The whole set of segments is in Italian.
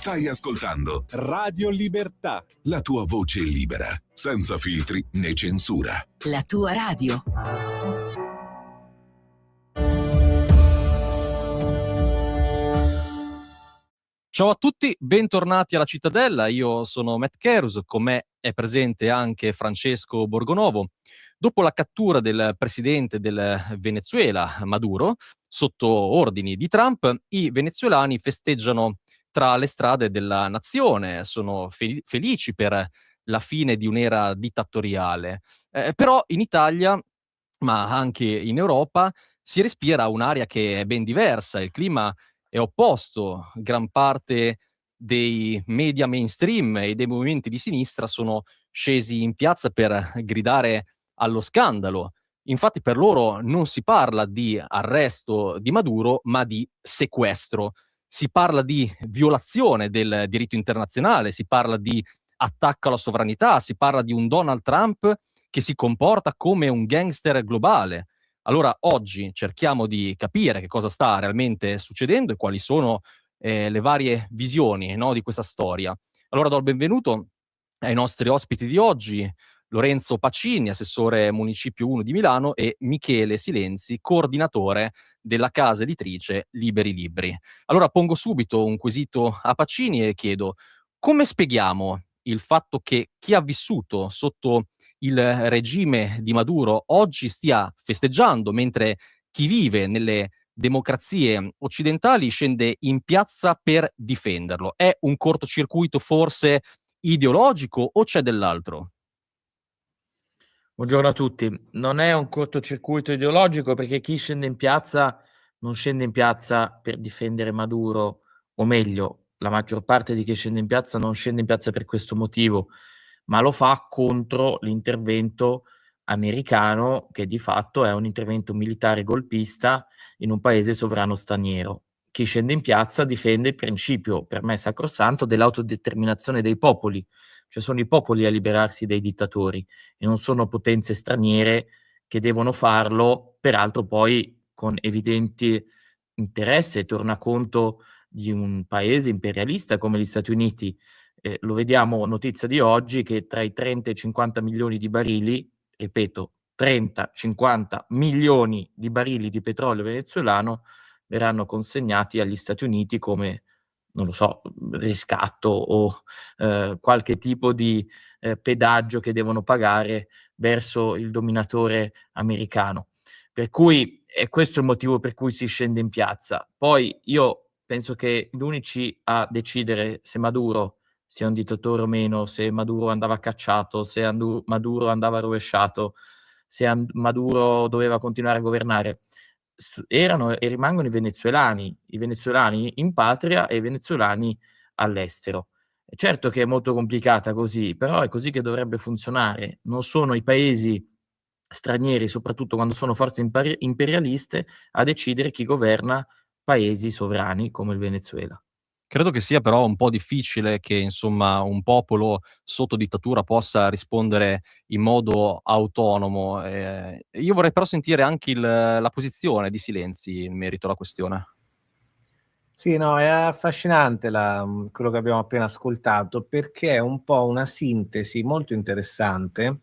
Stai ascoltando Radio Libertà, la tua voce libera, senza filtri né censura. La tua radio. Ciao a tutti, bentornati alla Cittadella, io sono Matt Kerus, con me è presente anche Francesco Borgonovo. Dopo la cattura del presidente del Venezuela, Maduro, sotto ordini di Trump, i venezuelani festeggiano tra le strade della nazione, sono felici per la fine di un'era dittatoriale. Però in Italia, ma anche in Europa, si respira un'aria che è ben diversa, il clima è opposto. Gran parte dei media mainstream e dei movimenti di sinistra sono scesi in piazza per gridare allo scandalo. Infatti per loro non si parla di arresto di Maduro, ma di sequestro. Si parla di violazione del diritto internazionale, si parla di attacco alla sovranità, si parla di un Donald Trump che si comporta come un gangster globale. Allora oggi cerchiamo di capire che cosa sta realmente succedendo e quali sono le varie visioni, no, di questa storia. Allora do il benvenuto ai nostri ospiti di oggi, Lorenzo Pacini, assessore Municipio 1 di Milano, e Michele Silenzi, coordinatore della casa editrice Liberi Libri. Allora pongo subito un quesito a Pacini e chiedo: come spieghiamo il fatto che chi ha vissuto sotto il regime di Maduro oggi stia festeggiando, mentre chi vive nelle democrazie occidentali scende in piazza per difenderlo? È un cortocircuito forse ideologico o c'è dell'altro? Buongiorno a tutti. Non è un cortocircuito ideologico, perché chi scende in piazza non scende in piazza per difendere Maduro, o meglio, la maggior parte di chi scende in piazza non scende in piazza per questo motivo, ma lo fa contro l'intervento americano, che di fatto è un intervento militare golpista in un paese sovrano straniero. Chi scende in piazza difende il principio, per me sacrosanto, dell'autodeterminazione dei popoli, cioè sono i popoli a liberarsi dai dittatori e non sono potenze straniere che devono farlo, peraltro poi con evidenti interesse e tornaconto di un paese imperialista come gli Stati Uniti. Lo vediamo, notizia di oggi, che tra i 30 e i 50 milioni di barili, ripeto, 30, 50 milioni di barili di petrolio venezuelano verranno consegnati agli Stati Uniti come, non lo so, riscatto o qualche tipo di pedaggio che devono pagare verso il dominatore americano. Per cui è questo il motivo per cui si scende in piazza. Poi io penso che gli unici a decidere se Maduro sia un dittatore o meno, se Maduro andava cacciato, se Maduro andava rovesciato, se Maduro doveva continuare a governare, erano e rimangono i venezuelani in patria e i venezuelani all'estero. Certo che è molto complicata così, però è così che dovrebbe funzionare. Non sono i paesi stranieri, soprattutto quando sono forze imperialiste, a decidere chi governa paesi sovrani come il Venezuela. Credo che sia però un po' difficile che, insomma, un popolo sotto dittatura possa rispondere in modo autonomo. Io vorrei però sentire anche la posizione di Silenzi in merito alla questione. Sì, no, è affascinante quello che abbiamo appena ascoltato, perché è un po' una sintesi molto interessante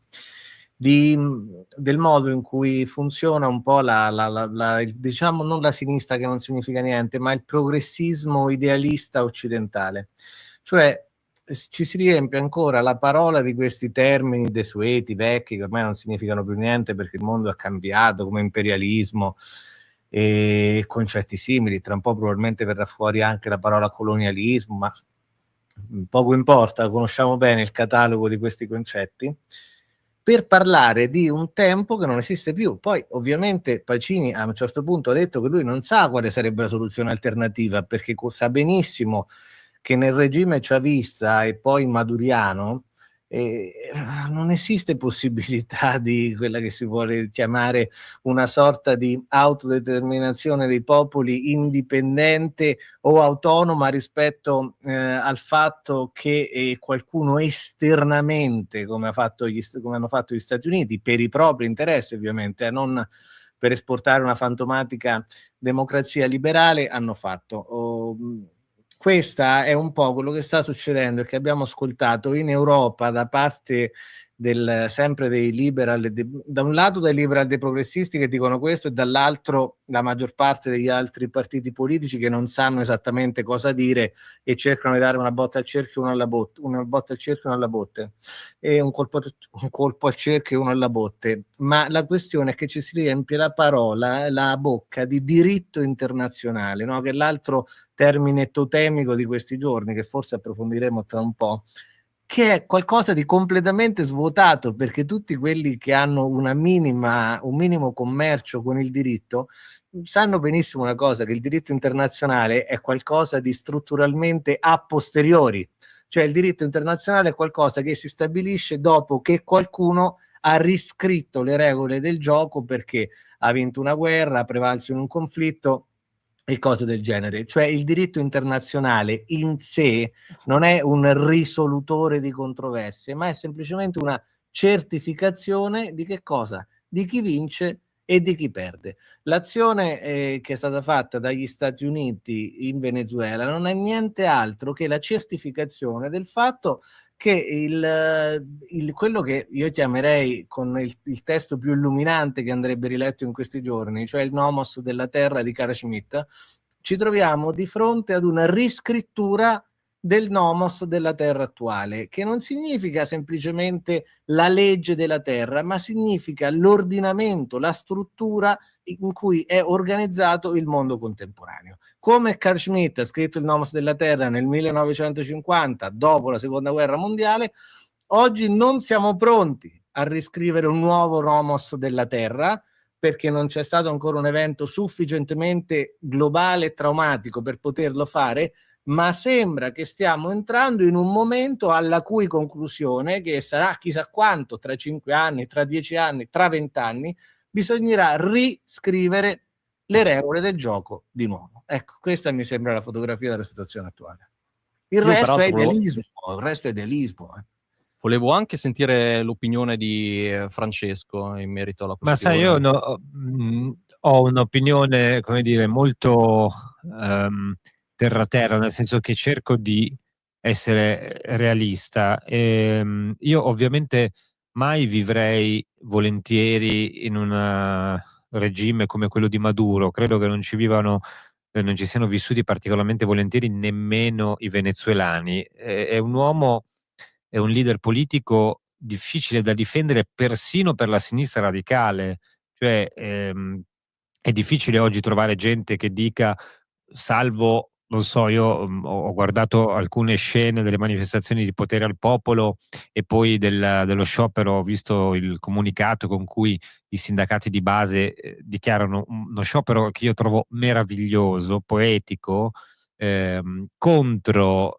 del modo in cui funziona un po' diciamo, non la sinistra, che non significa niente, ma il progressismo idealista occidentale. Cioè ci si riempie ancora la parola di questi termini desueti, vecchi, che ormai non significano più niente perché il mondo è cambiato, come imperialismo e concetti simili. Tra un po' probabilmente verrà fuori anche la parola colonialismo, ma poco importa, conosciamo bene il catalogo di questi concetti, per parlare di un tempo che non esiste più. Poi ovviamente Pacini a un certo punto ha detto che lui non sa quale sarebbe la soluzione alternativa, perché sa benissimo che nel regime chavista e poi maduriano non esiste possibilità di quella che si vuole chiamare una sorta di autodeterminazione dei popoli indipendente o autonoma rispetto al fatto che qualcuno esternamente, come hanno fatto gli Stati Uniti, per i propri interessi ovviamente, non per esportare una fantomatica democrazia liberale, hanno fatto. questa è un po' quello che sta succedendo e che abbiamo ascoltato in Europa da parte sempre dei liberal, da un lato dai liberal dei progressisti che dicono questo e dall'altro la maggior parte degli altri partiti politici che non sanno esattamente cosa dire e cercano di dare una botta al cerchio e una alla botte, una botta al cerchio e una alla botte, e un colpo al cerchio e uno alla botte. Ma la questione è che ci si riempie la bocca di diritto internazionale, no? Che è l'altro termine totemico di questi giorni, che forse approfondiremo tra un po', che è qualcosa di completamente svuotato, perché tutti quelli che hanno un minimo commercio con il diritto sanno benissimo una cosa, che il diritto internazionale è qualcosa di strutturalmente a posteriori, cioè il diritto internazionale è qualcosa che si stabilisce dopo che qualcuno ha riscritto le regole del gioco perché ha vinto una guerra, ha prevalso in un conflitto e cose del genere. Cioè il diritto internazionale in sé non è un risolutore di controversie, ma è semplicemente una certificazione di che cosa? Di chi vince e di chi perde. L'azione che è stata fatta dagli Stati Uniti in Venezuela non è niente altro che la certificazione del fatto che quello che io chiamerei con il testo più illuminante che andrebbe riletto in questi giorni, cioè il Nomos della Terra di Carl Schmitt, ci troviamo di fronte ad una riscrittura del nomos della terra attuale, che non significa semplicemente la legge della terra, ma significa l'ordinamento, la struttura in cui è organizzato il mondo contemporaneo. Come Carl Schmitt ha scritto il nomos della terra nel 1950, dopo la seconda guerra mondiale, oggi non siamo pronti a riscrivere un nuovo nomos della terra, perché non c'è stato ancora un evento sufficientemente globale e traumatico per poterlo fare, ma sembra che stiamo entrando in un momento alla cui conclusione, che sarà chissà quanto, tra 5 anni, tra 10 anni, tra 20 anni, bisognerà riscrivere le regole del gioco di nuovo. Ecco, questa mi sembra la fotografia della situazione attuale. Il resto è idealismo, il resto è idealismo. Volevo anche sentire l'opinione di Francesco in merito alla Ma sai, questione. io ho un'opinione, come dire, molto terra-terra, nel senso che cerco di essere realista. Io ovviamente mai vivrei volentieri in un regime come quello di Maduro. Credo che non ci siano vissuti particolarmente volentieri nemmeno i venezuelani. È un uomo, è un leader politico difficile da difendere persino per la sinistra radicale. Cioè, è difficile oggi trovare gente che dica, salvo, non so, io ho guardato alcune scene delle manifestazioni di Potere al Popolo e poi dello sciopero, ho visto il comunicato con cui i sindacati di base dichiarano uno sciopero che io trovo meraviglioso, poetico, contro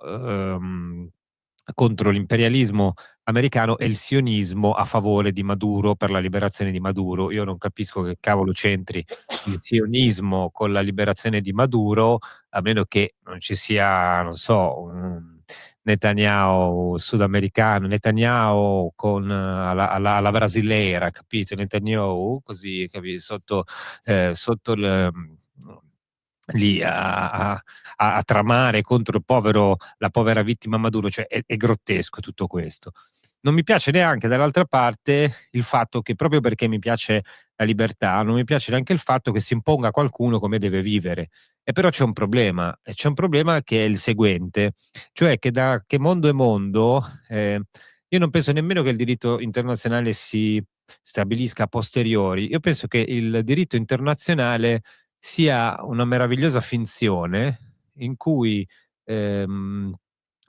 l'imperialismo americano e il sionismo a favore di Maduro, per la liberazione di Maduro. Io non capisco che cavolo c'entri il sionismo con la liberazione di Maduro, a meno che non ci sia, non so, un Netanyahu sudamericano, Netanyahu con alla brasileira, capito? Netanyahu così, sotto lì a tramare contro la povera vittima Maduro, cioè è grottesco tutto questo. Non mi piace neanche dall'altra parte il fatto che, proprio perché mi piace la libertà, non mi piace neanche il fatto che si imponga a qualcuno come deve vivere. E però c'è un problema, e c'è un problema che è il seguente, cioè che da che mondo è mondo, io non penso nemmeno che il diritto internazionale si stabilisca a posteriori. Io penso che il diritto internazionale sia una meravigliosa finzione in cui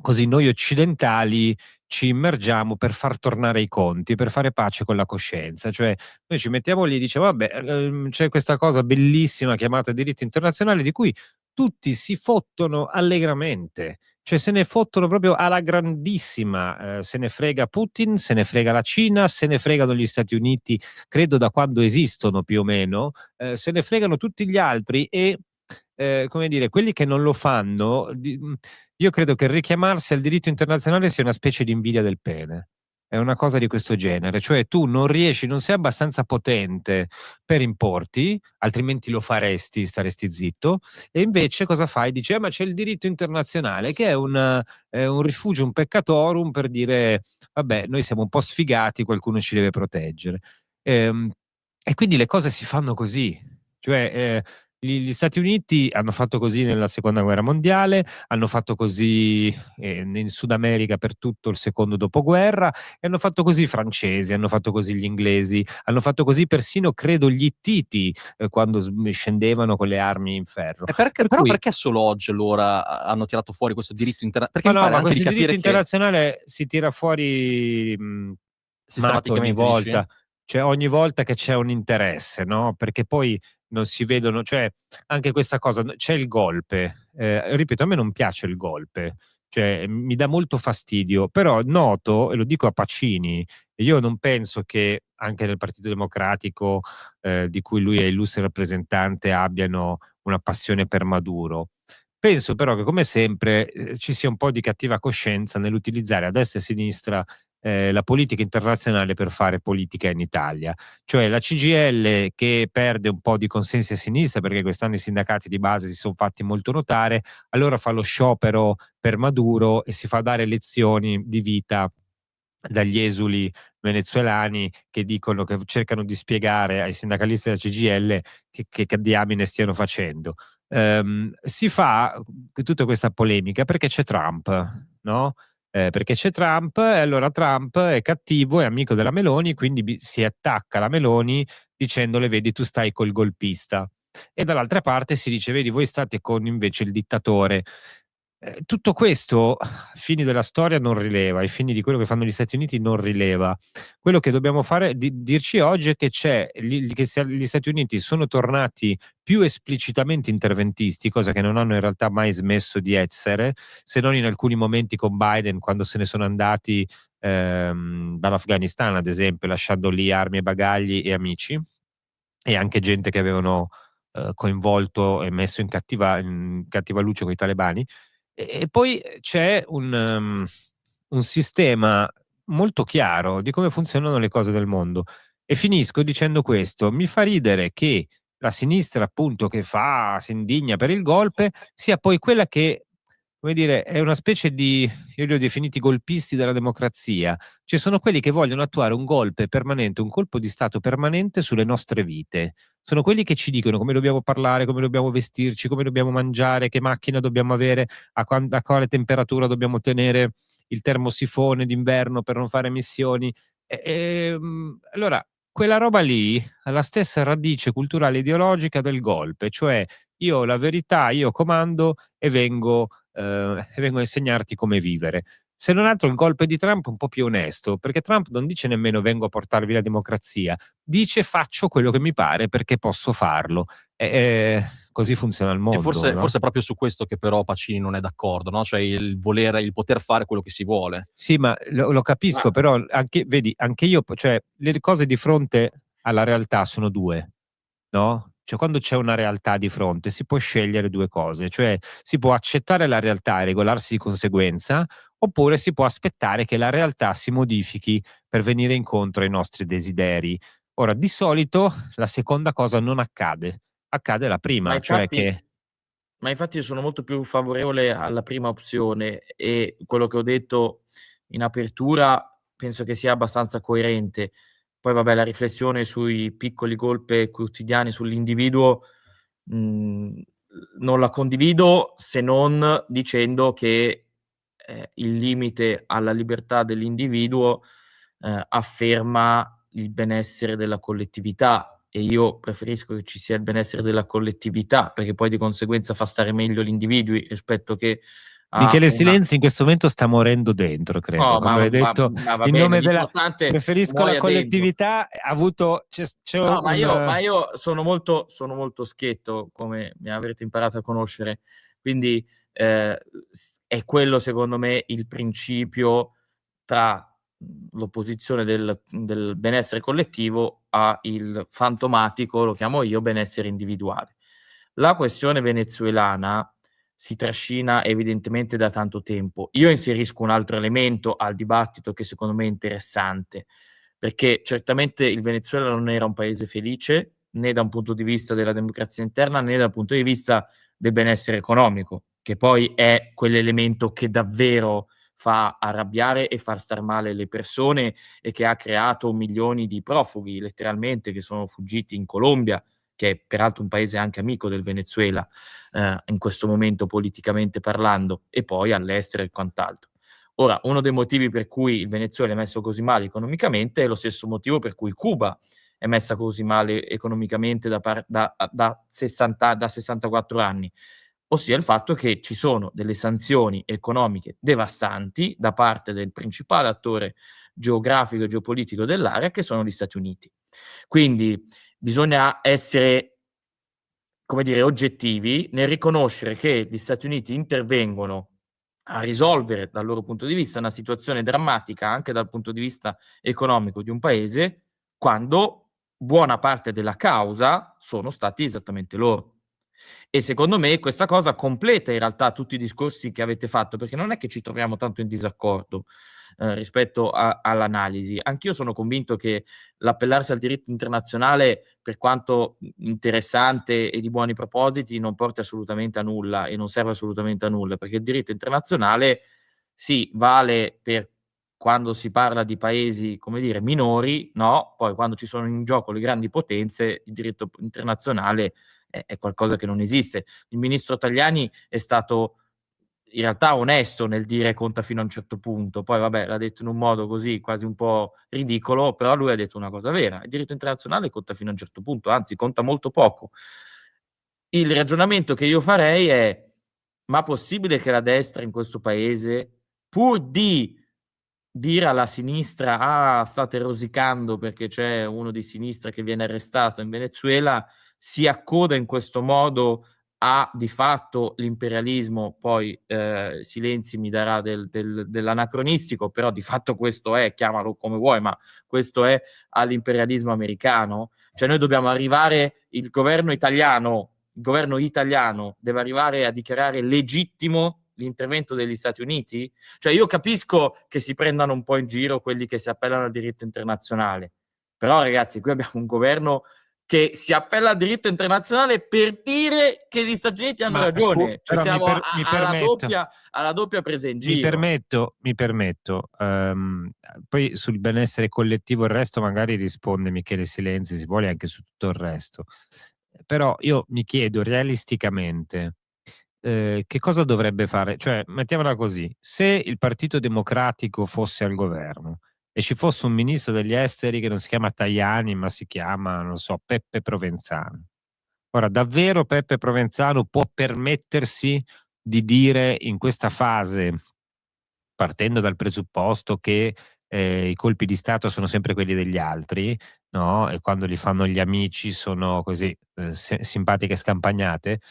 così noi occidentali ci immergiamo per far tornare i conti, per fare pace con la coscienza. Cioè, noi ci mettiamo lì e diciamo, vabbè, c'è questa cosa bellissima chiamata diritto internazionale di cui tutti si fottono allegramente. Cioè, se ne fottono proprio alla grandissima. Se ne frega Putin, se ne frega la Cina, se ne fregano gli Stati Uniti, credo da quando esistono più o meno, se ne fregano tutti gli altri e, come dire, quelli che non lo fanno, io credo che richiamarsi al diritto internazionale sia una specie di invidia del pene. è una cosa di questo genere, cioè tu non sei abbastanza potente per importi, altrimenti lo faresti, staresti zitto, e invece cosa fai? Dici, ma c'è il diritto internazionale che è un rifugio, un peccatorum per dire, vabbè, noi siamo un po' sfigati, qualcuno ci deve proteggere. E quindi le cose si fanno così, cioè gli Stati Uniti hanno fatto così nella seconda guerra mondiale, hanno fatto così in Sud America per tutto il secondo dopoguerra, e hanno fatto così i francesi, hanno fatto così gli inglesi, hanno fatto così persino, credo, gli ittiti quando scendevano con le armi in ferro. E perché, Per però cui- perché solo oggi allora hanno tirato fuori questo diritto internazionale? Perché ma mi no, pare ma anche di questo diritto capire che internazionale si tira fuori matto ogni sistematicamente dici? volta, cioè ogni volta che c'è un interesse, no? Perché poi non si vedono, cioè anche questa cosa, c'è il golpe, ripeto, a me non piace il golpe, cioè mi dà molto fastidio, però noto, e lo dico a Pacini, io non penso che anche nel Partito Democratico, di cui lui è illustre rappresentante, abbiano una passione per Maduro. Penso però che, come sempre, ci sia un po' di cattiva coscienza nell'utilizzare a destra e a sinistra la politica internazionale per fare politica in Italia. Cioè la CGIL che perde un po' di consensi a sinistra perché quest'anno i sindacati di base si sono fatti molto notare, allora fa lo sciopero per Maduro e si fa dare lezioni di vita dagli esuli venezuelani che dicono, che cercano di spiegare ai sindacalisti della CGIL che diamine stiano facendo. Si fa tutta questa polemica perché c'è Trump, no? Perché c'è Trump e allora Trump è cattivo, è amico della Meloni, quindi si attacca la Meloni dicendole, vedi, tu stai col golpista. E dall'altra parte si dice, vedi, voi state con invece il dittatore. Tutto questo, ai fini della storia, non rileva, ai fini di quello che fanno gli Stati Uniti non rileva. Quello che dobbiamo fare, dirci oggi, è che gli Stati Uniti sono tornati più esplicitamente interventisti, cosa che non hanno in realtà mai smesso di essere, se non in alcuni momenti con Biden, quando se ne sono andati dall'Afghanistan, ad esempio, lasciando lì armi e bagagli e amici, e anche gente che avevano coinvolto e messo in cattiva luce con i talebani. E poi c'è un sistema molto chiaro di come funzionano le cose del mondo. E finisco dicendo questo: mi fa ridere che la sinistra, appunto, che si indigna per il golpe, sia poi quella che, come dire, è una specie di, io li ho definiti golpisti della democrazia, cioè sono quelli che vogliono attuare un golpe permanente, un colpo di Stato permanente sulle nostre vite. Sono quelli che ci dicono come dobbiamo parlare, come dobbiamo vestirci, come dobbiamo mangiare, che macchina dobbiamo avere, a quale temperatura dobbiamo tenere il termosifone d'inverno per non fare emissioni. Allora, quella roba lì ha la stessa radice culturale e ideologica del golpe, cioè io ho la verità, io comando e vengo a insegnarti come vivere. Se non altro il golpe di Trump è un po' più onesto, perché Trump non dice nemmeno vengo a portarvi la democrazia, dice faccio quello che mi pare perché posso farlo. Così funziona il E mondo, forse, no? forse è proprio su questo che però Pacini non è d'accordo, no? Cioè il poter fare quello che si vuole. Sì, ma lo capisco, Ma però anche, vedi, anche io, cioè le cose di fronte alla realtà sono due, no? Cioè quando c'è una realtà di fronte si può scegliere due cose, cioè si può accettare la realtà e regolarsi di conseguenza, oppure si può aspettare che la realtà si modifichi per venire incontro ai nostri desideri. Ora, di solito la seconda cosa non accade, accade la ma prima, cioè infatti che Ma infatti io sono molto più favorevole alla prima opzione e quello che ho detto in apertura penso che sia abbastanza coerente. Poi vabbè, la riflessione sui piccoli golpe quotidiani sull'individuo, mhmm, non la condivido se non dicendo che, il limite alla libertà dell'individuo, afferma il benessere della collettività e io preferisco che ci sia il benessere della collettività, perché poi di conseguenza fa stare meglio gli individui rispetto che a Michele una Silenzi in questo momento sta morendo dentro, credo. no, Quando hai detto ma va in bene, nome della l'importante è preferisco la muoia dentro. collettività, ha avuto c'è No, un ma io sono molto schietto, come mi avrete imparato a conoscere, quindi, è quello secondo me il principio tra, l'opposizione del benessere collettivo a il fantomatico, lo chiamo io, benessere individuale. La questione venezuelana si trascina evidentemente da tanto tempo. Io inserisco un altro elemento al dibattito che secondo me è interessante, perché certamente il Venezuela non era un paese felice, né da un punto di vista della democrazia interna, né dal punto di vista del benessere economico, che poi è quell'elemento che davvero fa arrabbiare e far star male le persone e che ha creato milioni di profughi, letteralmente, che sono fuggiti in Colombia, che è peraltro un paese anche amico del Venezuela, in questo momento politicamente parlando, e poi all'estero e quant'altro. Ora, uno dei motivi per cui il Venezuela è messo così male economicamente è lo stesso motivo per cui Cuba è messa così male economicamente da 64 anni, ossia il fatto che ci sono delle sanzioni economiche devastanti da parte del principale attore geografico e geopolitico dell'area, che sono gli Stati Uniti. Quindi bisogna essere, come dire, oggettivi nel riconoscere che gli Stati Uniti intervengono a risolvere dal loro punto di vista una situazione drammatica anche dal punto di vista economico di un paese, quando buona parte della causa sono stati esattamente loro. E secondo me questa cosa completa in realtà tutti i discorsi che avete fatto, perché non è che ci troviamo tanto in disaccordo rispetto all'analisi. Anch'io sono convinto che l'appellarsi al diritto internazionale, per quanto interessante e di buoni propositi, non porta assolutamente a nulla e non serve assolutamente a nulla, perché il diritto internazionale sì, vale per quando si parla di paesi, come dire, minori, no, poi quando ci sono in gioco le grandi potenze, il diritto internazionale è qualcosa che non esiste. Il ministro Tajani è stato in realtà onesto nel dire conta fino a un certo punto, poi vabbè l'ha detto in un modo così quasi un po' ridicolo, però lui ha detto una cosa vera: il diritto internazionale conta fino a un certo punto, anzi conta molto poco. Il ragionamento che io farei è: ma possibile che la destra in questo paese, pur di dire alla sinistra: "Ah, state rosicando perché c'è uno di sinistra che viene arrestato in Venezuela", si accoda in questo modo a, di fatto, l'imperialismo, poi Silenzi mi darà dell'anacronistico, però di fatto questo è, chiamalo come vuoi, ma questo è all'imperialismo americano? Cioè noi dobbiamo arrivare, il governo italiano deve arrivare a dichiarare legittimo l'intervento degli Stati Uniti? Cioè io capisco che si prendano un po' in giro quelli che si appellano al diritto internazionale, però ragazzi qui abbiamo un governo che si appella al diritto internazionale per dire che gli Stati Uniti hanno ragione, cioè però siamo mi permetto, alla doppia presa in mi giro. permetto, poi sul benessere collettivo e il resto magari risponde Michele Silenzi, si vuole, anche su tutto il resto. Però io mi chiedo realisticamente, che cosa dovrebbe fare? Cioè, mettiamola così: se il Partito Democratico fosse al governo e ci fosse un ministro degli esteri che non si chiama Tajani, ma si chiama, non so, Peppe Provenzano. Ora, davvero Peppe Provenzano può permettersi di dire in questa fase, partendo dal presupposto che i colpi di Stato sono sempre quelli degli altri, no? E quando li fanno gli amici sono così simpatiche scampagnate,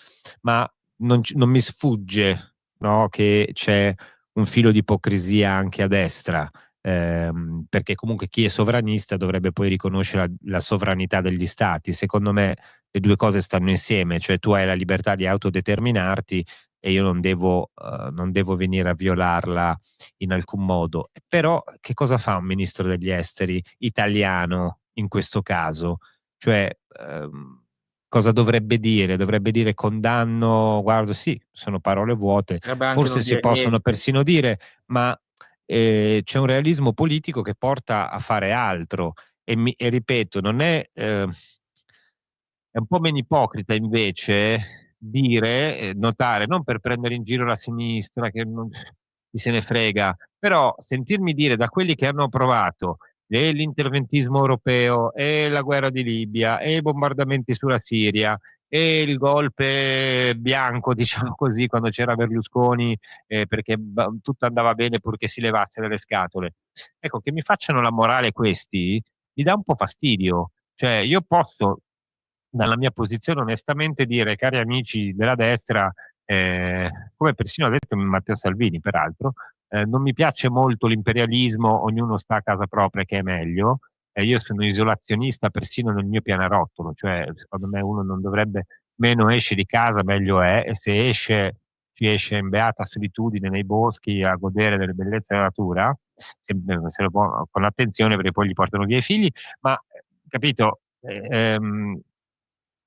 ma non mi sfugge, no, che c'è un filo di ipocrisia anche a destra, perché comunque chi è sovranista dovrebbe poi riconoscere la sovranità degli stati. Secondo me le due cose stanno insieme, cioè tu hai la libertà di autodeterminarti e io non devo venire a violarla in alcun modo. Però che cosa fa un ministro degli esteri italiano in questo caso? Cioè, cosa dovrebbe dire? Dovrebbe dire condanno, guarda, sì, sono parole vuote, Potrebbe anche forse non si dire possono niente. persino dire, ma c'è un realismo politico che porta a fare altro. E ripeto, non è, è un po' meno ipocrita invece dire, notare, non per prendere in giro la sinistra, che non chi se ne frega, però sentirmi dire da quelli che hanno approvato l'interventismo europeo e la guerra di Libia e i bombardamenti sulla Siria e il golpe bianco, diciamo così, quando c'era Berlusconi, perché tutto andava bene purché si levasse dalle scatole. Ecco, che mi facciano la morale questi, mi dà un po' fastidio. Cioè, io posso, dalla mia posizione, onestamente dire, cari amici della destra, come persino ha detto Matteo Salvini, peraltro, non mi piace molto l'imperialismo, ognuno sta a casa propria che è meglio, io sono isolazionista persino nel mio pianerottolo, cioè secondo me uno non dovrebbe, meno esce di casa meglio è, e se esce si esce in beata solitudine nei boschi a godere delle bellezze della natura, se lo può, con attenzione, perché poi gli portano via i figli, ma capito,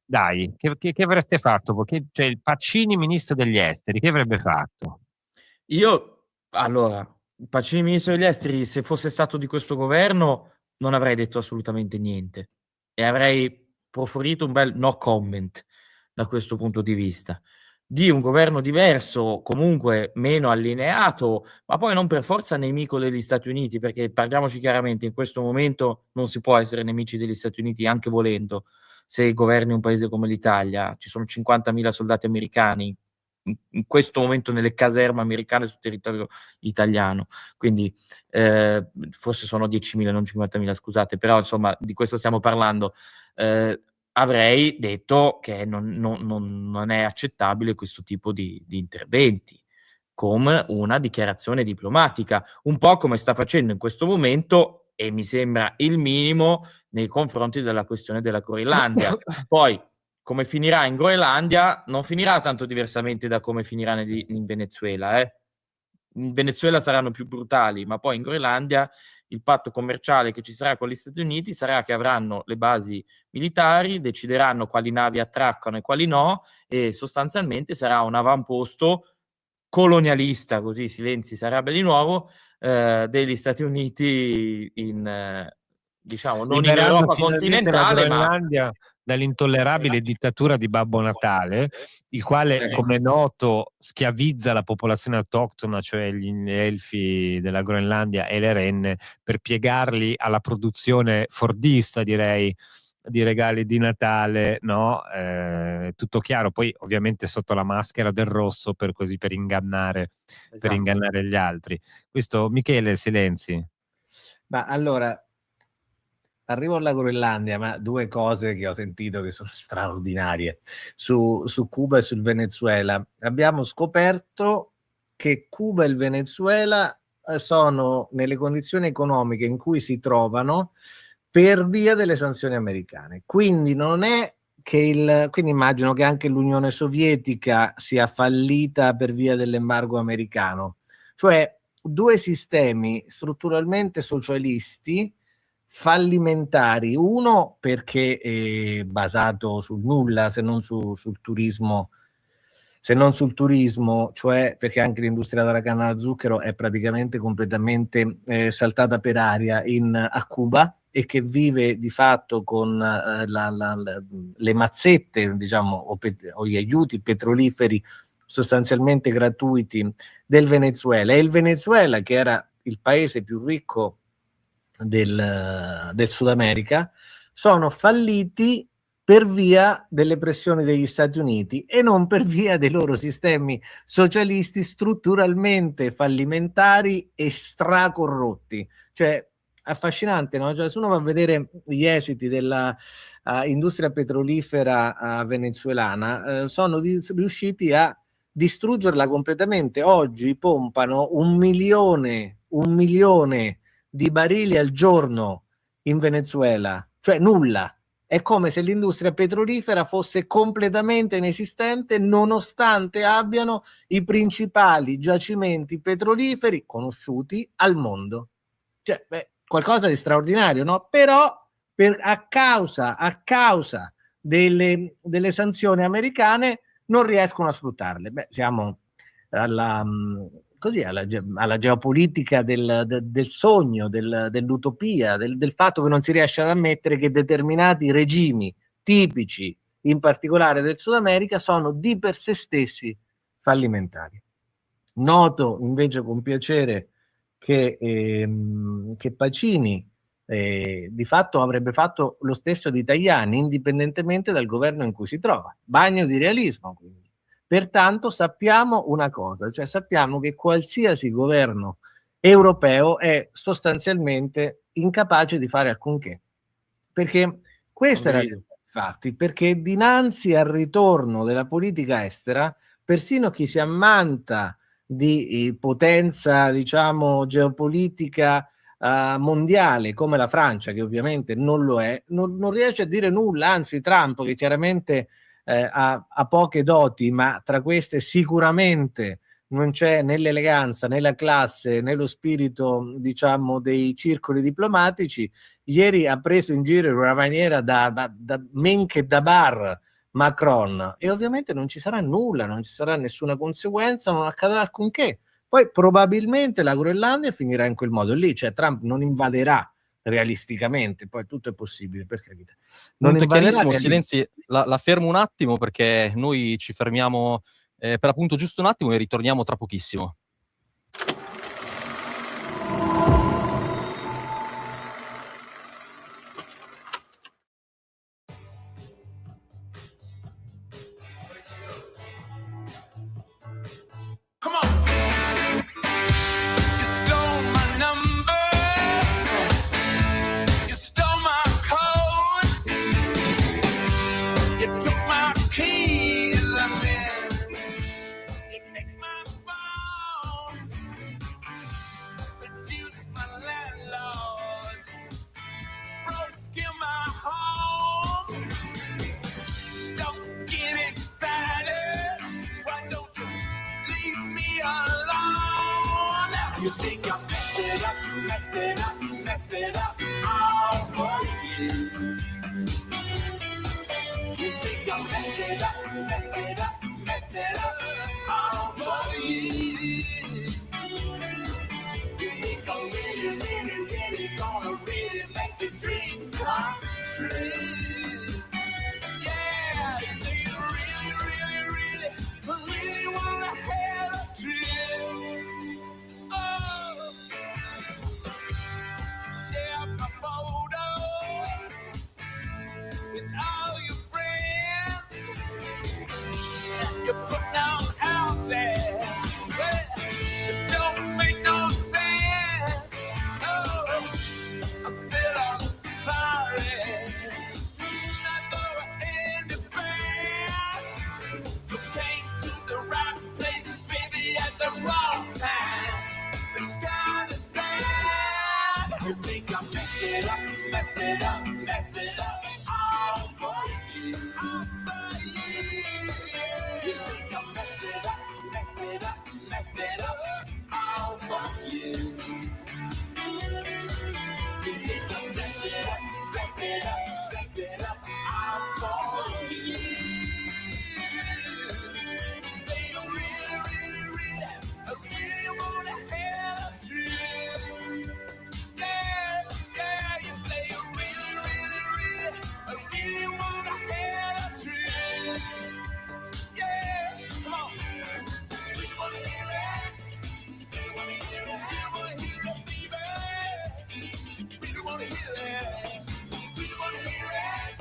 dai, che avreste fatto? Cioè, il Pacini ministro degli esteri, che avrebbe fatto? Allora, Pacini ministro degli esteri, se fosse stato di questo governo, non avrei detto assolutamente niente e avrei proferito un bel no comment da questo punto di vista. Di un governo diverso, comunque meno allineato, ma poi non per forza nemico degli Stati Uniti, perché parliamoci chiaramente, in questo momento non si può essere nemici degli Stati Uniti, anche volendo. Se governi un paese come l'Italia, ci sono 50.000 soldati americani in questo momento nelle caserme americane sul territorio italiano, quindi forse sono 10.000, non 50.000, scusate, però insomma di questo stiamo parlando. Avrei detto che non è accettabile questo tipo di interventi, come una dichiarazione diplomatica, un po' come sta facendo in questo momento, e mi sembra il minimo, nei confronti della questione della Groenlandia. Poi, come finirà in Groenlandia, non finirà tanto diversamente da come finirà in Venezuela. In Venezuela saranno più brutali, ma poi in Groenlandia il patto commerciale che ci sarà con gli Stati Uniti sarà che avranno le basi militari, decideranno quali navi attraccano e quali no, e sostanzialmente sarà un avamposto colonialista, così Silenzi sarebbe di nuovo, degli Stati Uniti diciamo non in Liberando Europa finalmente la continentale, ma Groenlandia dall'intollerabile dittatura di Babbo Natale, il quale, come è noto, schiavizza la popolazione autoctona, cioè gli elfi della Groenlandia e le renne, per piegarli alla produzione fordista, direi, di regali di Natale, no? Tutto chiaro, poi ovviamente sotto la maschera del rosso per ingannare, per esatto. ingannare gli altri. Questo, Michele Silenzi. Ma allora, arrivo alla Groenlandia, ma due cose che ho sentito che sono straordinarie su Cuba e sul Venezuela. Abbiamo scoperto che Cuba e il Venezuela sono nelle condizioni economiche in cui si trovano per via delle sanzioni americane. Quindi non è che quindi immagino che anche l'Unione Sovietica sia fallita per via dell'embargo americano. Cioè, due sistemi strutturalmente socialisti fallimentari, uno perché è basato sul nulla, se non sul turismo, cioè perché anche l'industria della canna da zucchero è praticamente completamente saltata per aria a Cuba, e che vive di fatto con le mazzette, diciamo, o gli aiuti petroliferi sostanzialmente gratuiti del Venezuela. E il Venezuela, che era il paese più ricco del Sud America, sono falliti per via delle pressioni degli Stati Uniti e non per via dei loro sistemi socialisti strutturalmente fallimentari e stracorrotti. Cioè, affascinante, no? Cioè, se uno va a vedere gli esiti della industria petrolifera venezuelana, sono riusciti a distruggerla completamente. Oggi pompano 1 milione di barili al giorno in Venezuela, cioè nulla. È come se l'industria petrolifera fosse completamente inesistente, nonostante abbiano i principali giacimenti petroliferi conosciuti al mondo. Cioè, qualcosa di straordinario, no? Però a causa delle sanzioni americane non riescono a sfruttarle. Siamo alla geopolitica del sogno, dell'utopia, del fatto che non si riesce ad ammettere che determinati regimi tipici, in particolare del Sud America, sono di per sé stessi fallimentari. Noto invece con piacere che Pacini di fatto avrebbe fatto lo stesso di Tajani, indipendentemente dal governo in cui si trova. Bagno di realismo, quindi. Pertanto sappiamo una cosa, cioè sappiamo che qualsiasi governo europeo è sostanzialmente incapace di fare alcunché. Perché questa è la realtà, infatti, perché dinanzi al ritorno della politica estera, persino chi si ammanta di potenza, diciamo, geopolitica mondiale come la Francia, che ovviamente non lo è, non riesce a dire nulla. Anzi, Trump, che chiaramente ha poche doti, ma tra queste sicuramente non c'è né l'eleganza, né la classe, né lo spirito, diciamo, dei circoli diplomatici. Ieri ha preso in giro in una maniera da men che da bar Macron, e ovviamente non ci sarà nulla, non ci sarà nessuna conseguenza, non accadrà alcunché. Poi probabilmente la Groenlandia finirà in quel modo lì, cioè Trump non invaderà realisticamente, poi tutto è possibile, per carità. Non Punto invaderà chiarissimo, realisticamente. Silenzi, la fermo un attimo perché noi ci fermiamo per appunto giusto un attimo e ritorniamo tra pochissimo. Come on. You stole my numbers. You stole my codes. You took my keys. You nicked my phone. Seduced my landlord. Broke in my home. Don't get excited. Why don't you leave me alone? You think I'm messing up, messing up, messing up all for you. You think I'm messing up, messing up, messing up all for you. You think I'm really, really, really gonna really make your dreams come true. Yeah, you say you really, really, really, really wanna have a trip. Oh, share my photos with all your friends. You put down out there, but it don't make no sense. Oh, I said I'm sorry. I thought I ended bad. You came to the right place, baby, at the wrong time. It's kinda sad. You think I'm messing up, messing up, messing up all for you, all for you. You think I'm messing up, messing up, messing up all for you. You think I'm dressing up, dressing up, dressing up all for you. Say you really, really, really, I really wanna have a trip. Yeah, yeah, you say you really, really, really, I really wanna have a trip. Yeah, come on. We wanna hear it. We wanna hear it. We wanna hear it, baby. We wanna hear it. We wanna hear it.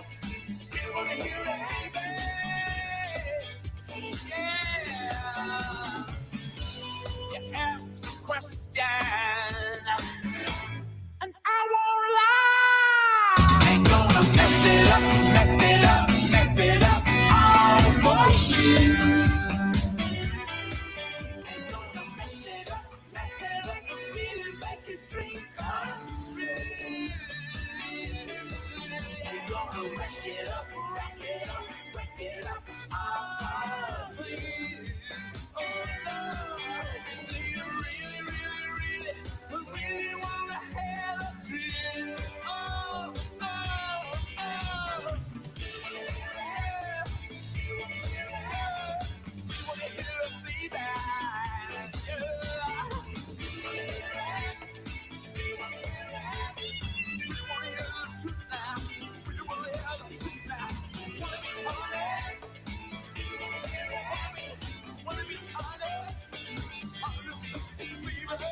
We wanna hear it, baby. Yeah. You asked the question, and I won't lie. Ain't gonna mess it up, mess it up, mess it up all for you. Ain't gonna mess it up, really make your dreams come true. Ain't gonna wreck it up, wreck it up, wreck it up all for you. Oh Lord, you say you really, really, really, really wanna have a trip. Oh, oh, oh. We wanna hear it. We wanna hear it. We wanna hear it, baby. Yeah. We wanna hear it. We wanna hear it. We wanna hear the truth now. We wanna hear the truth now. Wanna be honest. We wanna hear it. Wanna be honest. Honest, baby. We wanna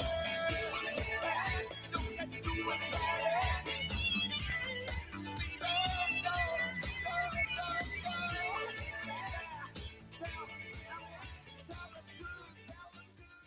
hear it. Don't get too excited. We don't know. Tell the truth. Tell the truth.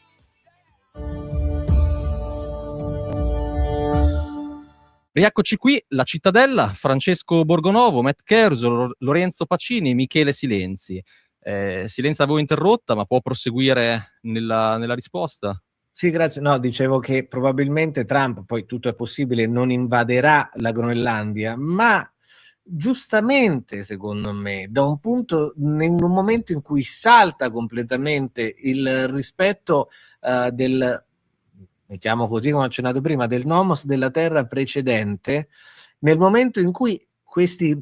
Rieccoci qui, la Cittadella, Francesco Borgonovo, Matt Caruso, Lorenzo Pacini, Michele Silenzi. Silenzi avevo interrotta, ma può proseguire nella risposta? Sì, grazie. No, dicevo che probabilmente Trump, poi tutto è possibile, non invaderà la Groenlandia, ma giustamente, secondo me, in un momento in cui salta completamente il rispetto del, mettiamo così come ho accennato prima, del nomos della terra precedente, nel momento in cui questi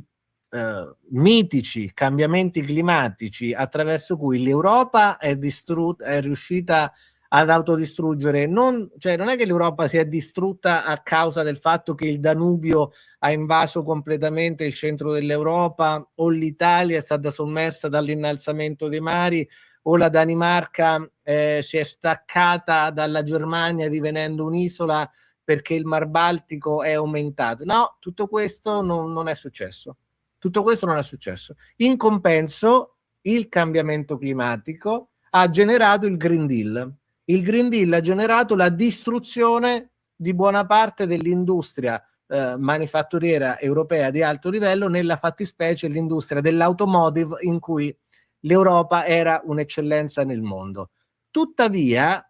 mitici cambiamenti climatici attraverso cui l'Europa è riuscita ad autodistruggere, cioè non è che l'Europa si è distrutta a causa del fatto che il Danubio ha invaso completamente il centro dell'Europa, o l'Italia è stata sommersa dall'innalzamento dei mari, o la Danimarca si è staccata dalla Germania divenendo un'isola perché il Mar Baltico è aumentato. No, tutto questo non è successo. Tutto questo non è successo. In compenso, il cambiamento climatico ha generato il Green Deal. Il Green Deal ha generato la distruzione di buona parte dell'industria manifatturiera europea di alto livello, nella fattispecie l'industria dell'automotive, in cui l'Europa era un'eccellenza nel mondo. Tuttavia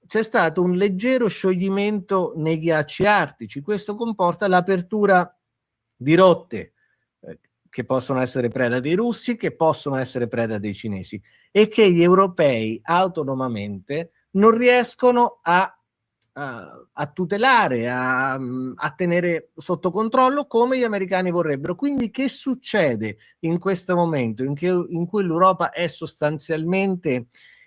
c'è stato un leggero scioglimento nei ghiacci artici. Questo comporta l'apertura di rotte che possono essere preda dei russi, che possono essere preda dei cinesi, e che gli europei autonomamente non riescono a tutelare, a tenere sotto controllo come gli americani vorrebbero. Quindi che succede in questo momento in cui l'Europa è sostanzialmente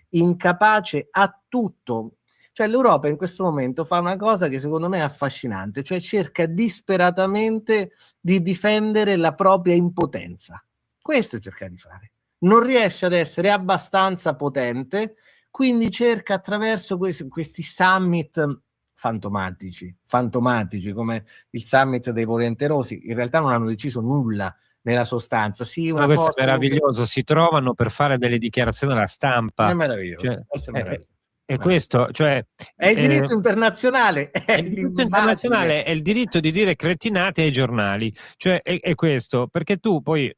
incapace a tutto? Cioè l'Europa in questo momento fa una cosa che secondo me è affascinante, cioè cerca disperatamente di difendere la propria impotenza. Questo cerca di fare. Non riesce ad essere abbastanza potente, quindi cerca attraverso questi summit fantomatici come il summit dei volenterosi. In realtà non hanno deciso nulla nella sostanza. Sì, una questo cosa è meraviglioso, si trovano per fare delle dichiarazioni alla stampa. È meraviglioso, Cioè, questo è meraviglioso. e questo, cioè, è il diritto internazionale, il diritto internazionale è il diritto di dire cretinate ai giornali, cioè è questo, perché tu poi,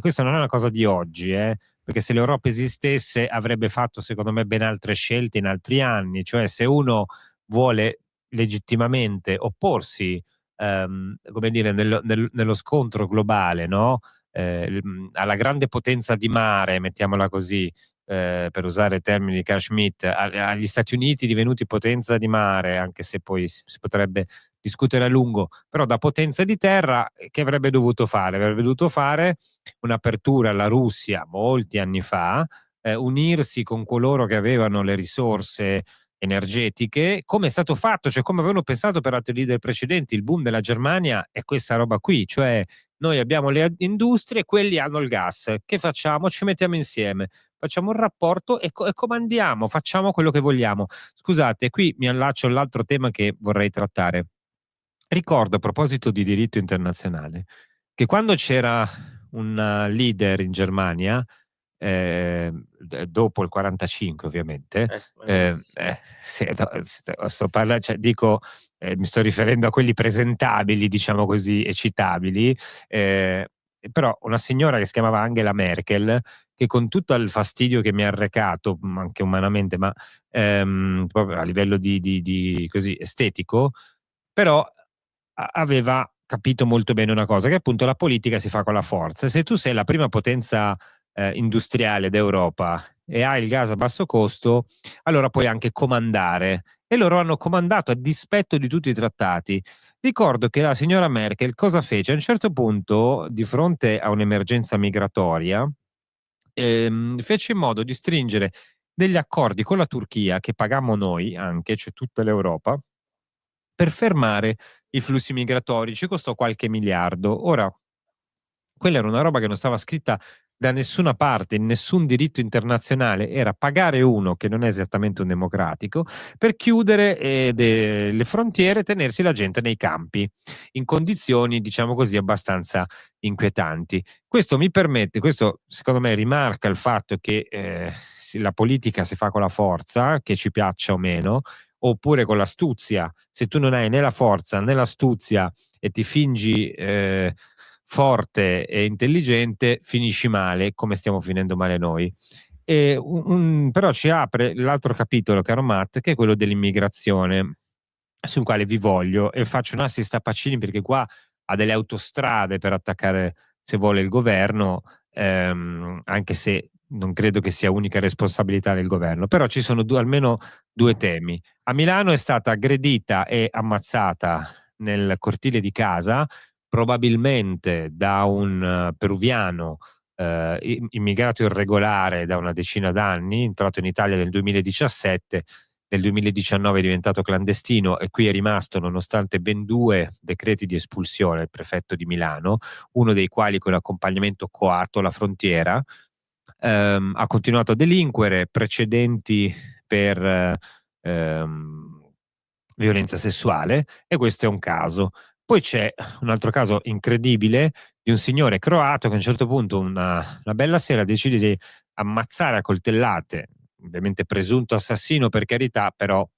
questa non è una cosa di oggi, perché se l'Europa esistesse avrebbe fatto secondo me ben altre scelte in altri anni, cioè se uno vuole legittimamente opporsi come dire, nello scontro globale, no? Alla grande potenza di mare, mettiamola così, per usare i termini di Carl Schmitt, agli Stati Uniti divenuti potenza di mare, anche se poi si potrebbe discutere a lungo, però da potenza di terra che avrebbe dovuto fare? Avrebbe dovuto fare un'apertura alla Russia molti anni fa, unirsi con coloro che avevano le risorse energetiche, come è stato fatto, cioè come avevano pensato per altri leader precedenti. Il boom della Germania è questa roba qui, cioè noi abbiamo le industrie, quelli hanno il gas, che facciamo? Ci mettiamo insieme, facciamo un rapporto e comandiamo, facciamo quello che vogliamo. Scusate, qui mi allaccio all'altro tema che vorrei trattare. Ricordo, a proposito di diritto internazionale, che quando c'era un leader in Germania, dopo il 45 ovviamente, mi sto riferendo a quelli presentabili, diciamo così, e citabili, però una signora che si chiamava Angela Merkel, che con tutto il fastidio che mi ha arrecato, anche umanamente, ma proprio a livello di così estetico, però aveva capito molto bene una cosa, che appunto la politica si fa con la forza. Se tu sei la prima potenza industriale d'Europa e hai il gas a basso costo, allora puoi anche comandare. E loro hanno comandato a dispetto di tutti i trattati. Ricordo che la signora Merkel cosa fece? A un certo punto, di fronte a un'emergenza migratoria, fece in modo di stringere degli accordi con la Turchia, che pagammo noi anche, cioè tutta l'Europa, per fermare i flussi migratori. Ci costò qualche miliardo. Ora, quella era una roba che non stava scritta da nessuna parte, in nessun diritto internazionale, era pagare uno che non è esattamente un democratico per chiudere le frontiere e tenersi la gente nei campi in condizioni, diciamo così, abbastanza inquietanti. Questo mi permette, questo secondo me rimarca il fatto che la politica si fa con la forza, che ci piaccia o meno, oppure con l'astuzia. Se tu non hai né la forza né l'astuzia e ti fingi forte e intelligente, finisci male, come stiamo finendo male noi. Però ci apre l'altro capitolo, caro Matt, che è quello dell'immigrazione, sul quale vi voglio, e faccio un assist a Pacini perché qua ha delle autostrade per attaccare, se vuole, il governo, anche se non credo che sia unica responsabilità del governo. Però ci sono almeno due temi. A Milano è stata aggredita e ammazzata nel cortile di casa, probabilmente da un peruviano immigrato irregolare da una decina d'anni, entrato in Italia nel 2017, nel 2019 è diventato clandestino e qui è rimasto nonostante ben 2 decreti di espulsione del prefetto di Milano, uno dei quali con accompagnamento coatto alla frontiera. Ha continuato a delinquere, precedenti per violenza sessuale, e questo è un caso. Poi c'è un altro caso incredibile di un signore croato che a un certo punto una bella sera decide di ammazzare a coltellate, ovviamente presunto assassino per carità, però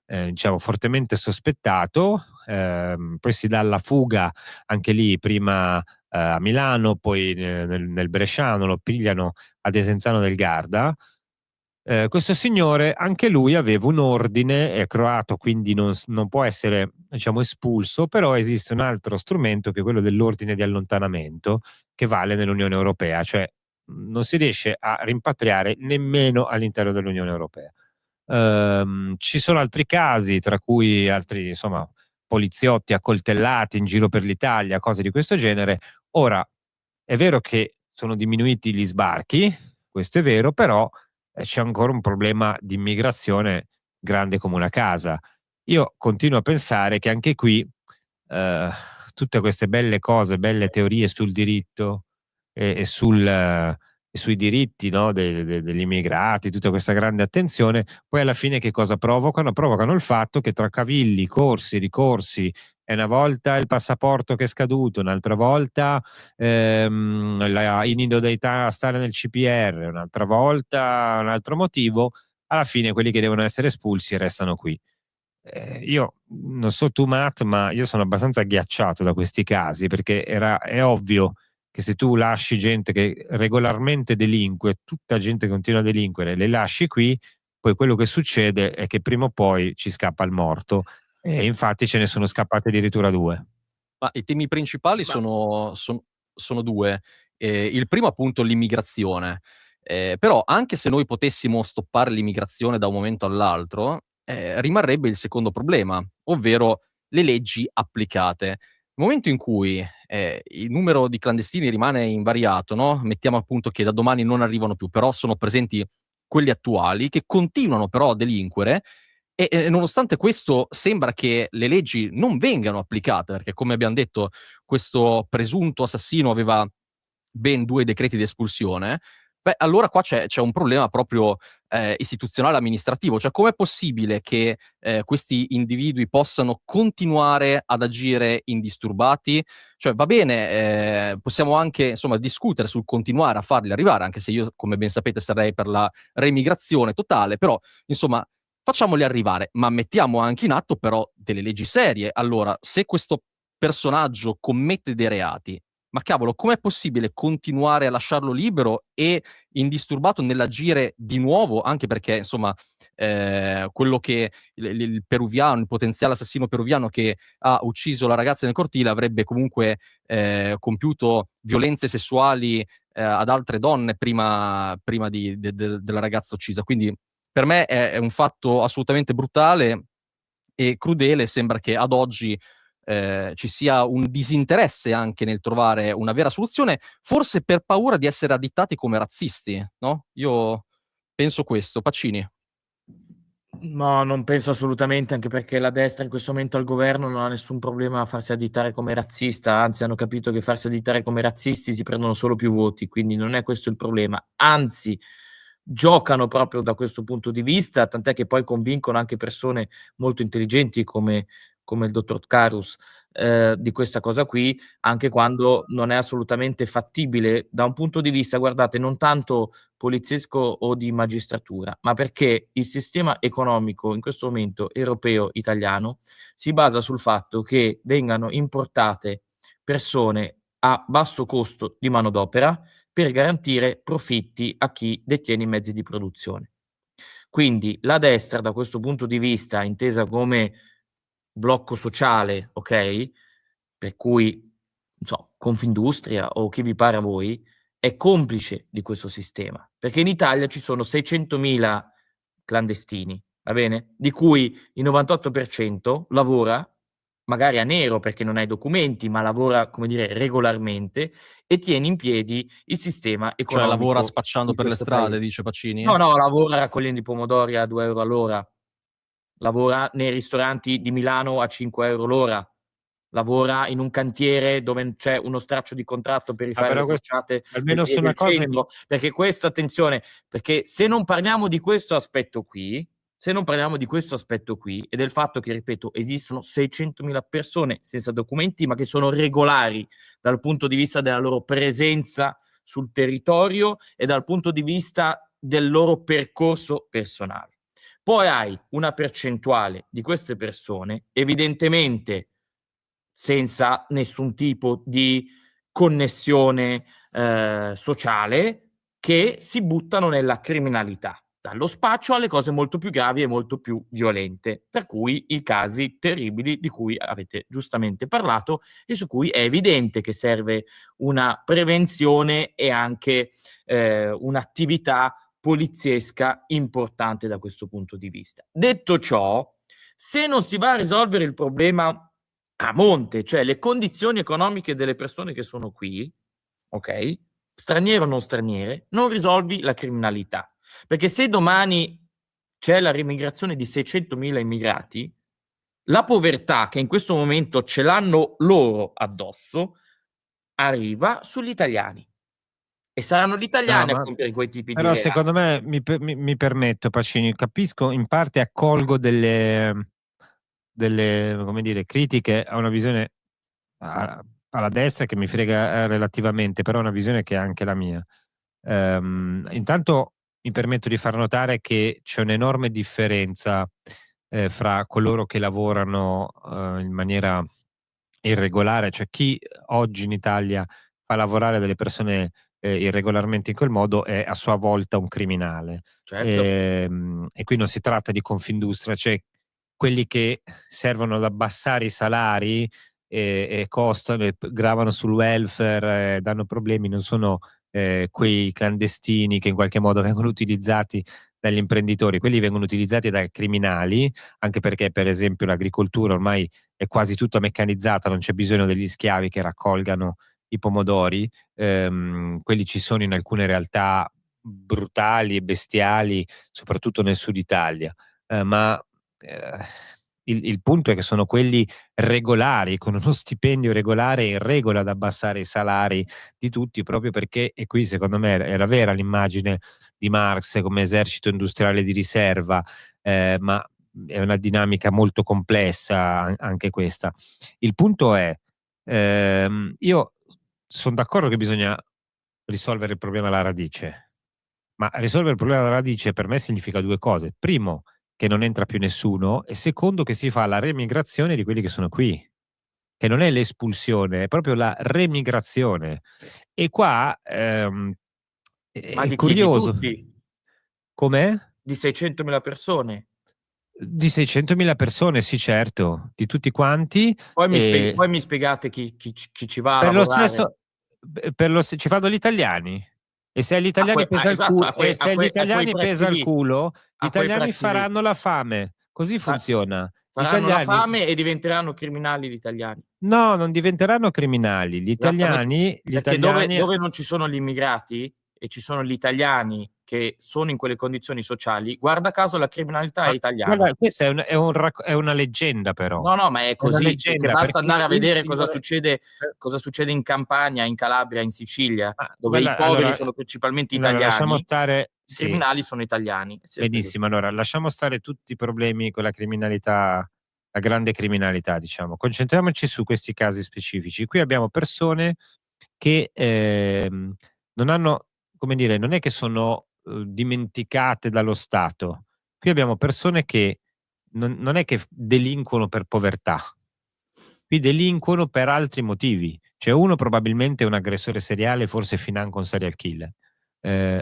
diciamo fortemente sospettato, poi si dà alla fuga anche lì, prima a Milano, poi nel Bresciano, lo pigliano a Desenzano del Garda. Questo signore, anche lui aveva un ordine, è croato, quindi non può essere, diciamo, espulso, però esiste un altro strumento che è quello dell'ordine di allontanamento, che vale nell'Unione Europea, cioè non si riesce a rimpatriare nemmeno all'interno dell'Unione Europea. Ci sono altri casi, tra cui altri, insomma, poliziotti accoltellati in giro per l'Italia, cose di questo genere. Ora, è vero che sono diminuiti gli sbarchi, questo è vero, però c'è ancora un problema di immigrazione grande come una casa. Io continuo a pensare che anche qui tutte queste belle cose, belle teorie sul diritto e sui diritti, no, degli immigrati, tutta questa grande attenzione, poi alla fine che cosa provocano? Provocano il fatto che tra cavilli, corsi, ricorsi, e una volta il passaporto che è scaduto, un'altra volta l'inidonità a stare nel CPR, un'altra volta un altro motivo, alla fine quelli che devono essere espulsi restano qui. Io non so tu, Matt, ma io sono abbastanza agghiacciato da questi casi, perché è ovvio che se tu lasci gente che regolarmente delinque, tutta gente che continua a delinquere, le lasci qui, poi quello che succede è che prima o poi ci scappa il morto, e infatti ce ne sono scappati addirittura 2. Ma i temi principali sono 2. Il primo appunto l'immigrazione. Però anche se noi potessimo stoppare l'immigrazione da un momento all'altro, rimarrebbe il secondo problema, ovvero le leggi applicate. Nel momento in cui, il numero di clandestini rimane invariato, no, mettiamo appunto che da domani non arrivano più, però sono presenti quelli attuali, che continuano però a delinquere, e nonostante questo sembra che le leggi non vengano applicate, perché come abbiam detto questo presunto assassino aveva ben 2 decreti di espulsione. Beh, allora qua c'è un problema proprio, istituzionale amministrativo. Cioè, com'è possibile che, questi individui possano continuare ad agire indisturbati? Cioè, va bene, possiamo anche, insomma, discutere sul continuare a farli arrivare, anche se io, come ben sapete, sarei per la reimigrazione totale, però, insomma, facciamoli arrivare, ma mettiamo anche in atto però delle leggi serie. Allora, se questo personaggio commette dei reati, ma cavolo, com'è possibile continuare a lasciarlo libero e indisturbato nell'agire di nuovo? Anche perché, insomma, quello che il peruviano, il potenziale assassino peruviano che ha ucciso la ragazza nel cortile avrebbe comunque compiuto violenze sessuali ad altre donne prima della ragazza uccisa. Quindi per me è un fatto assolutamente brutale e crudele. Sembra che ad oggi ci sia un disinteresse anche nel trovare una vera soluzione, forse per paura di essere additati come razzisti, no, io penso questo. Pacini. No, non penso assolutamente, anche perché la destra in questo momento al governo non ha nessun problema a farsi additare come razzista, anzi hanno capito che farsi additare come razzisti si prendono solo più voti, quindi non è questo il problema. Anzi, giocano proprio da questo punto di vista, tant'è che poi convincono anche persone molto intelligenti come il dottor Carus di questa cosa qui, anche quando non è assolutamente fattibile da un punto di vista, guardate, non tanto poliziesco o di magistratura, ma perché il sistema economico in questo momento europeo, italiano, si basa sul fatto che vengano importate persone a basso costo di manodopera per garantire profitti a chi detiene i mezzi di produzione. Quindi la destra, da questo punto di vista, intesa come blocco sociale, ok? Per cui so, Confindustria o chi vi pare a voi, è complice di questo sistema, perché in Italia ci sono 600.000 clandestini, va bene? Di cui il 98% lavora, magari a nero perché non ha i documenti, ma lavora, come dire, regolarmente e tiene in piedi il sistema Cioè economico lavora spacciando di per le questo strade, paese. dice Pacini? No, lavora raccogliendo i pomodori a 2 euro all'ora, lavora nei ristoranti di Milano a 5 euro l'ora, lavora in un cantiere dove c'è uno straccio di contratto per rifare però le facciate almeno su del una cosa centro, perché questo, attenzione, perché se non parliamo di questo aspetto qui, e del fatto che, ripeto, esistono 600.000 persone senza documenti, ma che sono regolari dal punto di vista della loro presenza sul territorio e dal punto di vista del loro percorso personale. Poi hai una percentuale di queste persone, evidentemente senza nessun tipo di connessione sociale, che si buttano nella criminalità, dallo spaccio alle cose molto più gravi e molto più violente, per cui i casi terribili di cui avete giustamente parlato e su cui è evidente che serve una prevenzione e anche un'attività poliziesca importante da questo punto di vista. Detto ciò, se non si va a risolvere il problema a monte, cioè le condizioni economiche delle persone che sono qui, ok? Straniere o non straniere, non risolvi la criminalità. Perché se domani c'è la rimigrazione di 600.000 immigrati, la povertà che in questo momento ce l'hanno loro addosso arriva sugli italiani. E saranno gli italiani a compiere quei tipi di però reati. secondo me, mi permetto, Pacini, capisco, in parte accolgo delle, come dire, critiche a una visione alla destra che mi frega relativamente, però è una visione che è anche la mia. Intanto mi permetto di far notare che c'è un'enorme differenza fra coloro che lavorano in maniera irregolare, cioè chi oggi in Italia fa lavorare delle persone irregolarmente in quel modo è a sua volta un criminale. Certo. E qui non si tratta di Confindustria, cioè quelli che servono ad abbassare i salari e costano e gravano sul welfare, danno problemi, non sono quei clandestini che in qualche modo vengono utilizzati dagli imprenditori, quelli vengono utilizzati dai criminali, anche perché per esempio l'agricoltura ormai è quasi tutta meccanizzata, non c'è bisogno degli schiavi che raccolgano i pomodori, quelli ci sono in alcune realtà brutali e bestiali, soprattutto nel sud Italia, ma il punto è che sono quelli regolari, con uno stipendio regolare in regola ad abbassare i salari di tutti, proprio perché, e qui secondo me era vera l'immagine di Marx come esercito industriale di riserva, ma è una dinamica molto complessa anche questa. Il punto è, io sono d'accordo che bisogna risolvere il problema alla radice, ma risolvere il problema alla radice per me significa due cose. Primo, che non entra più nessuno, e secondo che si fa la remigrazione di quelli che sono qui, che non è l'espulsione, è proprio la remigrazione. E qua Ma è di chi? Di curioso. tutti? Com'è? Di 600.000 persone? Di 600.000 persone, sì, certo, di tutti quanti. Poi mi spiegate chi ci va a Per lo lavorare. stesso, ci fanno gli italiani. E se agli italiani pesa il esatto, culo, a quei prezzi lì. il culo, gli A quei italiani prezzi lì. faranno la fame. Così funziona. Gli Faranno la italiani fame e diventeranno criminali gli italiani. no, non diventeranno criminali. Gli italiani, Perché dove non ci sono gli immigrati e ci sono gli italiani che sono in quelle condizioni sociali, guarda caso la criminalità è italiana. Guarda, questa è una leggenda, però. No, ma è una così, leggenda, perché basta perché andare a vedere il cosa signore- succede in Campania, in Calabria, in Sicilia, dove guarda, i poveri allora, sono principalmente allora, lasciamo italiani, stare, i sì, criminali sono italiani. benissimo. Allora, lasciamo stare tutti i problemi con la criminalità, la grande criminalità, diciamo. Concentriamoci su questi casi specifici. Qui abbiamo persone che non hanno, come dire, non è che sono dimenticate dallo Stato. Qui abbiamo persone che non è che delinquono per povertà, qui delinquono per altri motivi. Cioè uno probabilmente è un aggressore seriale, forse financo un serial killer.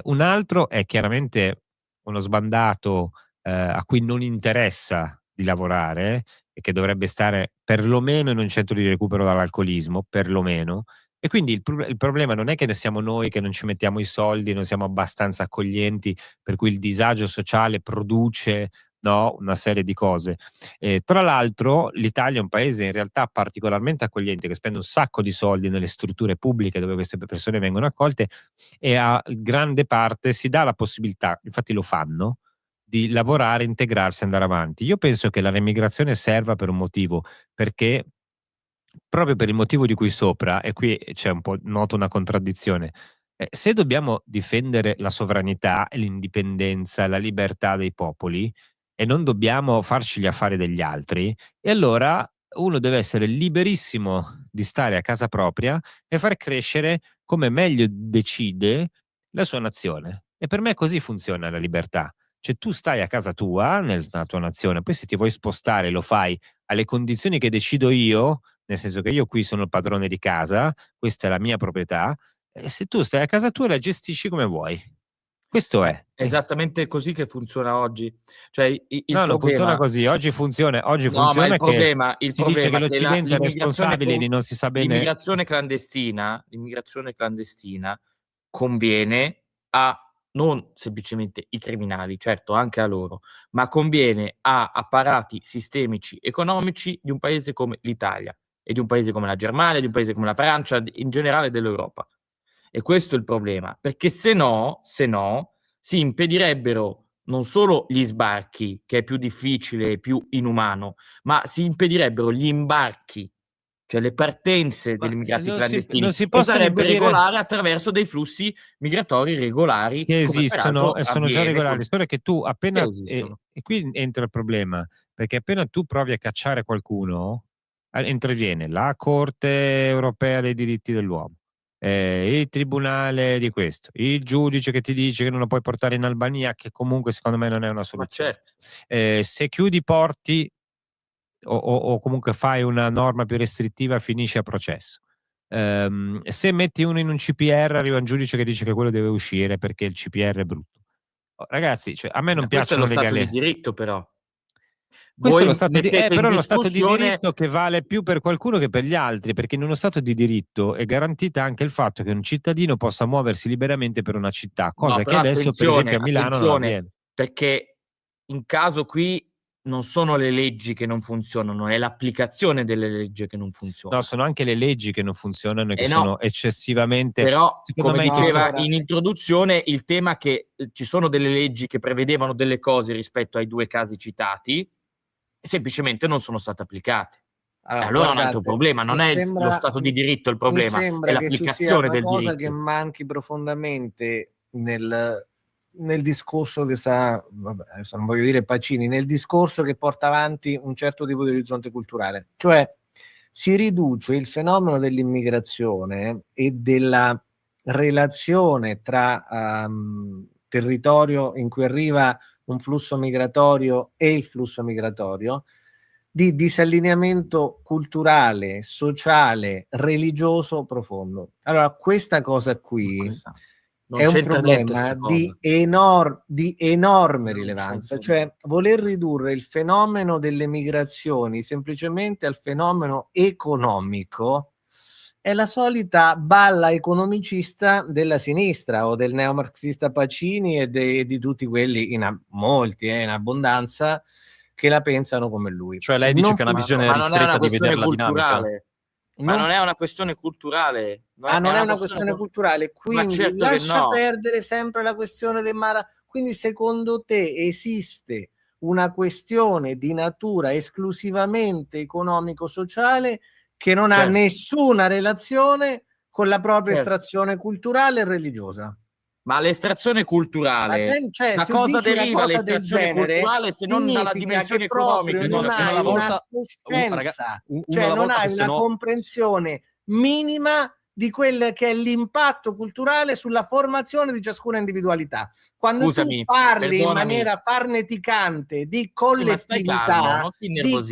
Un altro è chiaramente uno sbandato a cui non interessa di lavorare e che dovrebbe stare perlomeno in un centro di recupero dall'alcolismo, perlomeno. E quindi il problema non è che ne siamo noi che non ci mettiamo i soldi, non siamo abbastanza accoglienti, per cui il disagio sociale produce, no, una serie di cose. Tra l'altro l'Italia è un paese in realtà particolarmente accogliente, che spende un sacco di soldi nelle strutture pubbliche dove queste persone vengono accolte, e a grande parte si dà la possibilità, infatti lo fanno, di lavorare, integrarsi, andare avanti. Io penso che la remigrazione serva per un motivo, perché proprio per il motivo di cui sopra, e qui c'è un po', noto una contraddizione, se dobbiamo difendere la sovranità e l'indipendenza e la libertà dei popoli e non dobbiamo farci gli affari degli altri, e allora uno deve essere liberissimo di stare a casa propria e far crescere come meglio decide la sua nazione. E per me così funziona la libertà. Cioè tu stai a casa tua, nella tua nazione, poi se ti vuoi spostare lo fai alle condizioni che decido io, nel senso che io qui sono il padrone di casa, questa è la mia proprietà, e se tu stai a casa tua la gestisci come vuoi. Questo è. Esattamente così che funziona oggi. Cioè il No, non funziona problema così. Oggi funziona no, ma il che problema si dice che è l'Occidente è responsabile di non si sa bene. l'immigrazione clandestina conviene a non semplicemente i criminali, certo anche a loro, ma conviene a apparati sistemici economici di un paese come l'Italia e di un paese come la Germania, di un paese come la Francia, in generale dell'Europa. E questo è il problema, perché se no si impedirebbero non solo gli sbarchi, che è più difficile e più inumano, ma si impedirebbero gli imbarchi, cioè le partenze Ma degli immigrati non clandestini, si e possono sarebbe impedire regolare attraverso dei flussi migratori regolari, che come esistono peraltro e sono già avviene regolari, solo che tu che appena esistono. e qui entra il problema, perché appena tu provi a cacciare qualcuno, interviene la Corte Europea dei Diritti dell'Uomo, il tribunale di questo, il giudice che ti dice che non lo puoi portare in Albania, che comunque secondo me non è una Ma soluzione. certo. Se chiudi i porti o comunque fai una norma più restrittiva, finisci a processo. Se metti uno in un CPR, arriva un giudice che dice che quello deve uscire perché il CPR è brutto. Oh, ragazzi, cioè, a me non Ma questo è piacciono lo le Stato di gale. diritto però. Questo è lo Voi stato di mettete in però è lo stato di discussione diritto che vale più per qualcuno che per gli altri, perché in uno stato di diritto è garantita anche il fatto che un cittadino possa muoversi liberamente per una città, no, cosa che però adesso per esempio a Milano non attenzione, avviene. perché in caso qui non sono le leggi che non funzionano, è l'applicazione delle leggi che non No, funziona. sono anche le leggi che non funzionano e che No, sono eccessivamente, però secondo come me in No, questo diceva allora, in introduzione, il tema che ci sono delle leggi che prevedevano delle cose rispetto ai 2 casi citati, semplicemente non sono state applicate. E allora è un altro guardate, problema, non mi è lo sembra, Stato di diritto il mi problema, è sembra che ci sia l'applicazione una del cosa che diritto. manchi profondamente nel discorso che vabbè, adesso non voglio dire Pacini, nel discorso che porta avanti un certo tipo di orizzonte culturale. Cioè, si riduce il fenomeno dell'immigrazione e della relazione tra territorio in cui arriva un flusso migratorio e il flusso migratorio di disallineamento culturale, sociale, religioso profondo. Allora, questa cosa qui Non è un c'entra niente problema sta cosa. di enorme Non rilevanza, c'entra cioè voler ridurre il fenomeno delle migrazioni semplicemente al fenomeno economico è la solita balla economicista della sinistra o del neomarxista Pacini e di tutti quelli, molti in abbondanza, che la pensano come lui. Cioè lei dice che è una visione Ma non è una ristretta di questione vedere la dinamica? culturale. Ma non è una questione culturale. Non è una questione culturale, Ma quindi certo che lascia no. perdere sempre la questione del Mara. Quindi secondo te esiste una questione di natura esclusivamente economico-sociale che non ha Certo. nessuna relazione con la propria Certo. estrazione culturale e religiosa? Ma l'estrazione culturale, Cioè, da se cosa dici una deriva cosa del l'estrazione genere, culturale se non dalla significa dimensione che proprio economica? non Una hai alla volta, una raga, coscienza, una cioè alla non volta, hai che se una no comprensione minima di quel che è l'impatto culturale sulla formazione di ciascuna individualità. Quando Scusami, tu parli in perdonami. maniera farneticante di Sì, ma stai calmo, non ti innervosire.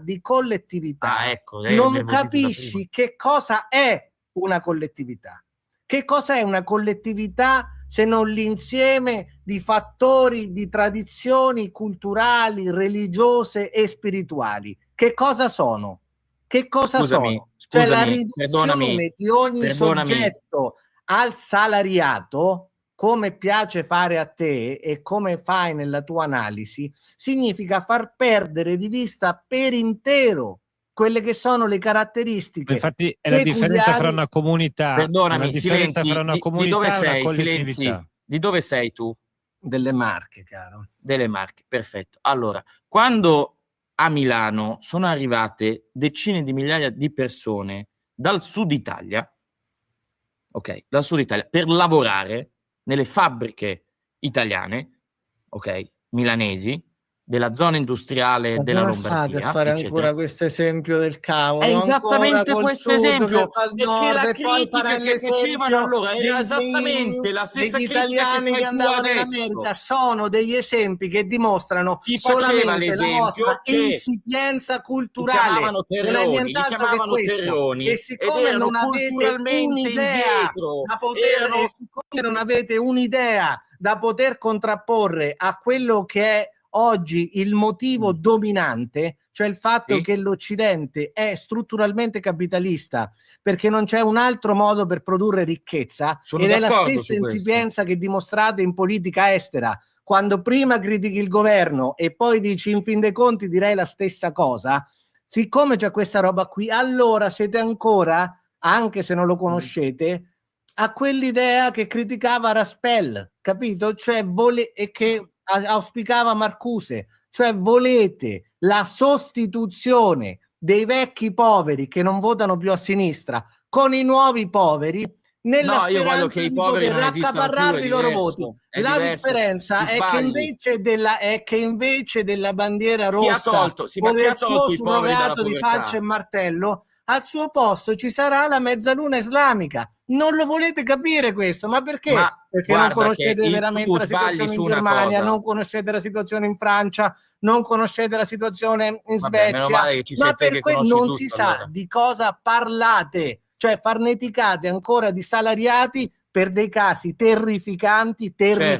di collettività, Ah, ecco, lei è non innervosito da prima. capisci che cosa è una collettività. Che cosa è una collettività se non l'insieme di fattori, di tradizioni culturali, religiose e spirituali? Che cosa sono? Che cosa sono? Cioè la riduzione di ogni soggetto al salariato, come piace fare a te e come fai nella tua analisi, significa far perdere di vista per intero quelle che sono le caratteristiche. Infatti è la differenza fra una comunità, Perdonami, una differenza Silenzi, fra una di comunità dove e una sei? collettività. Silenzi, di dove sei tu? Delle Marche, caro. Delle Marche, perfetto. Allora, quando a Milano sono arrivate decine di migliaia di persone dal sud Italia, ok, dal sud Italia, per lavorare nelle fabbriche italiane, ok, milanesi, della zona industriale Ma della come fate Lombardia, a fare eccetera. ancora questo esempio del cavolo? È Ancora esattamente col questo sud esempio, che fa il perché nord, la e poi critica farai che facevano l'esempio allora era esattamente la stessa degli critica che italiani fai che tu andavano in adesso. America. Sono degli esempi che dimostrano Si faceva solamente la l'esempio vostra che insipienza li culturale. chiamavano Non è terroni, li nient'altro che chiamavano questo. terroni E ed siccome erano non avete culturalmente un'idea indietro, da poter, erano e siccome non avete un'idea da poter contrapporre a quello che è oggi il motivo dominante, cioè il fatto Sì. che l'Occidente è strutturalmente capitalista, perché non c'è un altro modo per produrre ricchezza, Sono ed è la d'accordo stessa su questo. insipienza che dimostrate in politica estera, quando prima critichi il governo e poi dici in fin dei conti direi la stessa cosa. Siccome c'è questa roba qui, allora siete ancora, anche se non lo conoscete, a quell'idea che criticava Raspel, capito? Cioè e che auspicava Marcuse, cioè volete la sostituzione dei vecchi poveri che non votano più a sinistra con i nuovi poveri, nella No, io voglio speranza che i di poveri poter non esistano più, è accaparrarvi i loro voti. diverso, è La diverso. differenza Ti è che, sbagli. invece della bandiera Chi ha rossa tolto? Sì, ma o chi ha del suo tolto i poveri dalla surrogato di povertà? falce e martello, al suo posto ci sarà la mezzaluna islamica. Non lo volete capire questo, ma perché? Ma Perché non guarda che conoscete veramente tu la sbagli situazione su in una Germania, cosa. non conoscete la situazione in Francia, non conoscete la situazione in Vabbè, meno Svezia, male che ci sei ma te che conosci non tutto, si sa allora. di cosa parlate, cioè farneticate ancora di salariati per dei casi terrificanti Certo,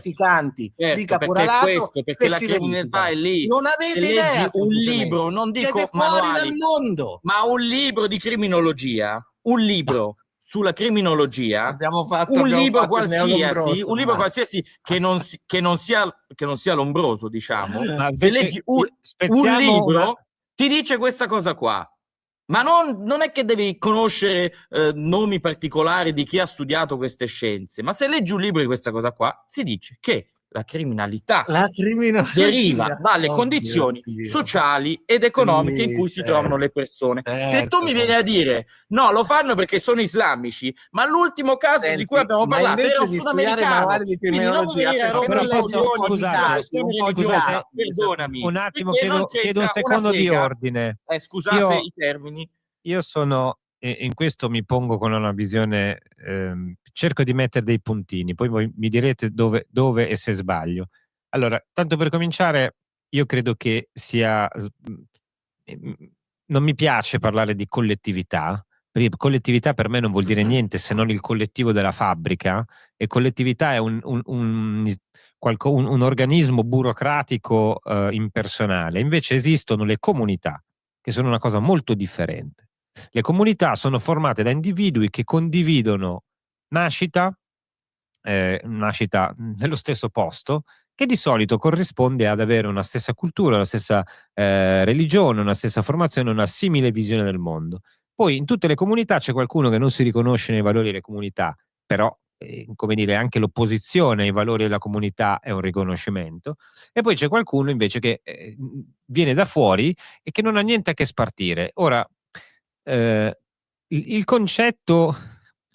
di perché caporalato questo, perché che la si criminalità verificano. è lì. Non Se avete leggi idea, un semplicemente. libro, non dico Siete fuori dal manuali, mondo. ma un libro di criminologia, un libro sulla criminologia, Abbiamo un fatto libro il neolombroso, qualsiasi che non sia lombroso, diciamo. Ma Se invece leggi un spezziamo libro, ti dice questa cosa qua. Ma non è che devi conoscere nomi particolari di chi ha studiato queste scienze, ma se leggi un libro di questa cosa qua, si dice che la criminalità la criminologia deriva dalle Oddio, condizioni Dio. sociali ed economiche in cui si certo. trovano le persone. Se tu mi Certo. vieni a dire no, lo fanno perché sono islamici, ma l'ultimo caso di Senti, cui abbiamo ma parlato invece era un di studiare sudamericano, manuali di quindi non mi criminologia, venire a perché Però rompere i non leggi un posso, po' coglioni di sulla scusate, questione dati, religiosa, scusate, perdonami, un attimo, perché non chiedo un c'entra una secondo di sega. ordine. Scusate Io- i termini. Io sono, e in questo mi pongo con una visione, cerco di mettere dei puntini, poi voi mi direte dove e se sbaglio. Allora, tanto per cominciare, io credo che non mi piace parlare di collettività, perché collettività per me non vuol dire niente se non il collettivo della fabbrica, e collettività è un organismo burocratico impersonale. Invece esistono le comunità, che sono una cosa molto differente. Le comunità sono formate da individui che condividono nascita nello stesso posto, che di solito corrisponde ad avere una stessa cultura, una stessa religione, una stessa formazione, una simile visione del mondo. Poi in tutte le comunità c'è qualcuno che non si riconosce nei valori delle comunità, però come dire, anche l'opposizione ai valori della comunità è un riconoscimento, e poi c'è qualcuno invece che viene da fuori e che non ha niente a che spartire. Ora, il concetto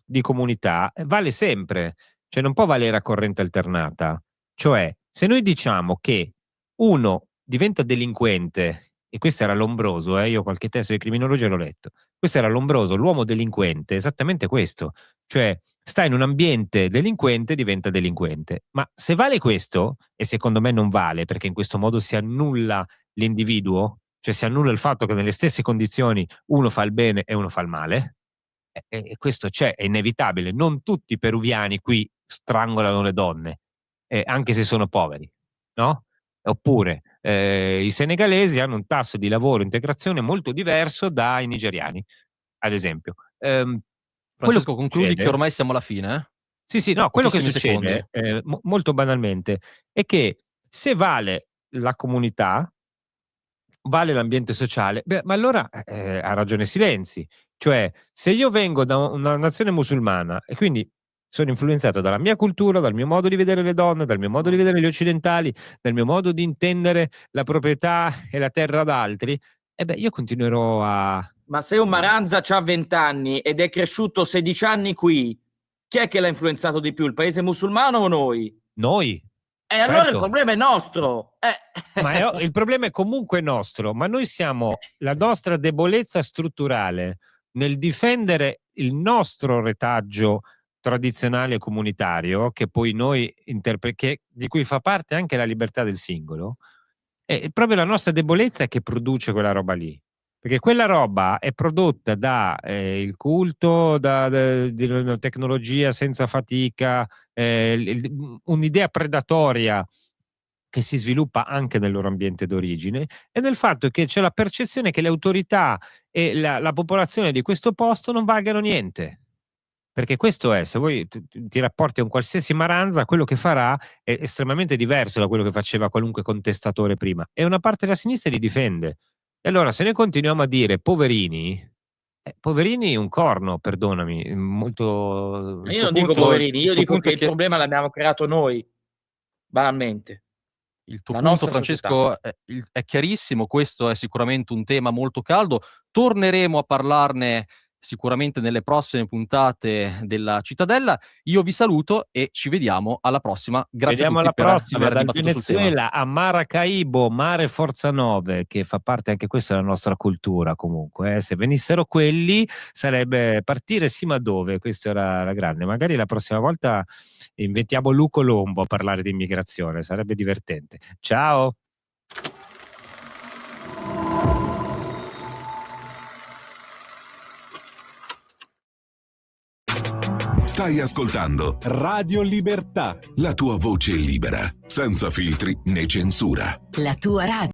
di comunità vale sempre, cioè non può valere a corrente alternata. Cioè, se noi diciamo che uno diventa delinquente, e questo era Lombroso, io qualche testo di criminologia l'ho letto, questo era Lombroso, l'uomo delinquente, esattamente questo. Cioè, sta in un ambiente delinquente, diventa delinquente. Ma se vale questo, e secondo me non vale, perché in questo modo si annulla l'individuo, cioè si annulla il fatto che nelle stesse condizioni uno fa il bene e uno fa il male, e questo c'è, è inevitabile. Non tutti i peruviani qui strangolano le donne, anche se sono poveri, no? Oppure i senegalesi hanno un tasso di lavoro e integrazione molto diverso dai nigeriani, ad esempio. Francesco, concludi succede- che ormai siamo alla fine, eh? Sì, no, quello che Pochissimi succede, molto banalmente, è che se vale la comunità, vale l'ambiente sociale, ma allora ha ragione Silenzi. Cioè, se io vengo da una nazione musulmana e quindi sono influenzato dalla mia cultura, dal mio modo di vedere le donne, dal mio modo di vedere gli occidentali, dal mio modo di intendere la proprietà e la terra d'altri, io continuerò a... Ma se un Maranza ha 20 anni ed è cresciuto 16 anni qui, chi è che l'ha influenzato di più, il paese musulmano o noi? Noi. Allora il Certo. problema è nostro. Ma il problema è comunque nostro, ma noi siamo la nostra debolezza strutturale nel difendere il nostro retaggio tradizionale e comunitario, che poi noi di cui fa parte anche la libertà del singolo, è proprio la nostra debolezza che produce quella roba lì. Perché quella roba è prodotta da il culto, di una tecnologia senza fatica, un'idea predatoria che si sviluppa anche nel loro ambiente d'origine, e nel fatto che c'è la percezione che le autorità e la popolazione di questo posto non valgano niente. Perché questo è, se voi ti rapporti a un qualsiasi Maranza, quello che farà è estremamente diverso da quello che faceva qualunque contestatore prima. E una parte della sinistra li difende. E allora, se noi continuiamo a dire poverini, poverini un corno, perdonami, molto... Io non dico poverini, io dico che il che problema l'abbiamo creato noi, banalmente. il tuo La punto, nostra Francesco, è chiarissimo. Questo è sicuramente un tema molto caldo. Torneremo a parlarne sicuramente nelle prossime puntate della Cittadella. Io vi saluto e ci vediamo alla prossima. Grazie Vediamo a tutti alla per prossima, aver dal dibattuto sul tema. Venezuela a Maracaibo, Mare Forza 9, che fa parte anche questa della nostra cultura comunque. Se venissero quelli sarebbe partire sì, ma dove? Questa era la grande. Magari la prossima volta inventiamo Lu Colombo a parlare di immigrazione, sarebbe divertente. Ciao! Stai ascoltando Radio Libertà. la tua voce libera, senza filtri né censura. La tua radio.